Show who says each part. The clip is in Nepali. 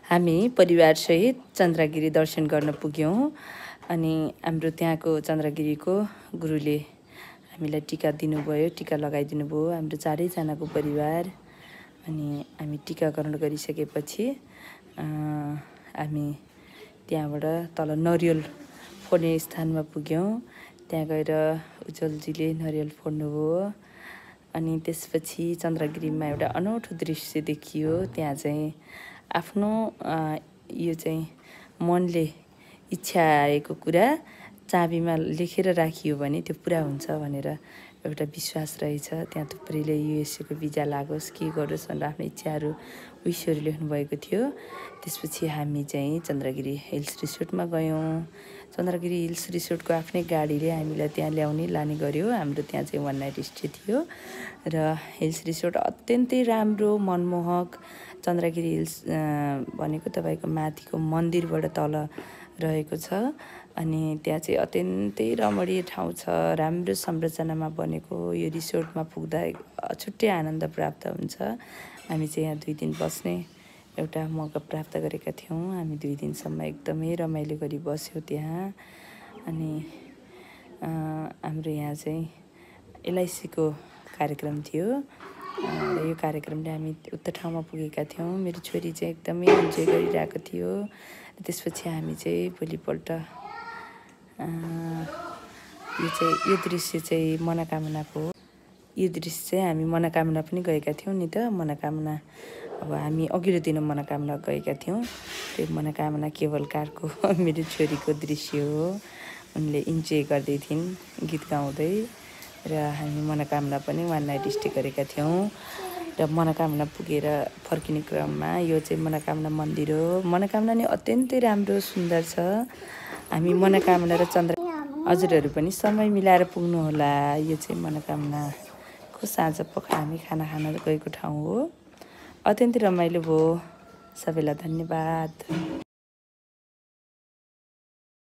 Speaker 1: हामी परिवारसहित चन्द्रगिरी दर्शन गर्न पुग्यौँ अनि हाम्रो त्यहाँको चन्द्रगिरीको गुरुले हामीलाई टीका दिनुभयो, टीका लगाइदिनु भयो हाम्रो चारैजनाको परिवार। अनि हामी टीकाकरण गरिसकेपछि हामी त्यहाँबाट तल नरिवल फोड्ने स्थानमा पुग्यौँ। त्यहाँ गएर उज्जवलजीले नरिवल फोड्नुभयो। अनि त्यसपछि चन्द्रगिरीमा एउटा अनौठो दृश्य देखियो। त्यहाँ चाहिँ आफ्नो यो चाहिँ मनले इच्छा आएको कुरा चाबीमा लेखेर राखियो भने त्यो पुरा हुन्छ भनेर एउटा विश्वास रहेछ। त्यहाँ थुप्रैले युएसएको भिजा लागोस् के गरोस् भनेर आफ्नो इच्छाहरू विषहरू लेख्नुभएको थियो। त्यसपछि हामी चाहिँ चन्द्रगिरी हिल्स रिसोर्टमा गयौँ। चन्द्रगिरी हिल्स रिसोर्टको आफ्नै गाडीले हामीलाई त्यहाँ ल्याउने लाने गर्यो। हाम्रो त्यहाँ चाहिँ 1 नाइट स्टे थियो र हिल्स रिसोर्ट अत्यन्तै राम्रो मनमोहक। चन्द्रगिरी हिल्स भनेको तपाईँको माथिको मन्दिरबाट तल रहेको छ। अनि त्यहाँ चाहिँ अत्यन्तै रमणीय ठाउँ छ, राम्रो संरचनामा बनेको। यो रिसोर्टमा पुग्दा छुट्टै आनन्द प्राप्त हुन्छ। हामी चाहिँ यहाँ 2 दिन बस्ने एउटा मौका प्राप्त गरेका थियौँ। हामी 2 दिनसम्म एकदमै रमाइलो गरी बस्यौँ त्यहाँ। अनि हाम्रो यहाँ चाहिँ एलआइसीको कार्यक्रम थियो र यो कार्यक्रमले हामी उक्त ठाउँमा पुगेका थियौँ। मेरो छोरी चाहिँ एकदमै इन्जोय गरिरहेको थियो। त्यसपछि हामी चाहिँ भोलिपल्ट यो दृश्य चाहिँ मनोकामनाको हो। यो दृश्य चाहिँ हामी मनोकामना पनि गएका थियौँ नि त। मनोकामना अब हामी अघिल्लो दिन मनोकामना गएका थियौँ। त्यो मनोकामना केवल कारको मेरो छोरीको दृश्य हो। उनले इन्जोय गर्दै थिइन् गीत गाउँदै र हामी मनोकामना पनि 1 नाइट स्टे गरेका थियौँ। र मनोकामना पुगेर फर्किने क्रममा यो चाहिँ मनोकामना मन्दिर हो। मनोकामना नै अत्यन्तै राम्रो सुन्दर छ। हामी मनोकामना र हजुरहरू पनि समय मिलाएर पुग्नुहोला। यो चाहिँ मनोकामनाको साँझ पख हामी खाना खान गएको ठाउँ हो। अत्यन्तै रमाइलो भयो। सबैलाई धन्यवाद।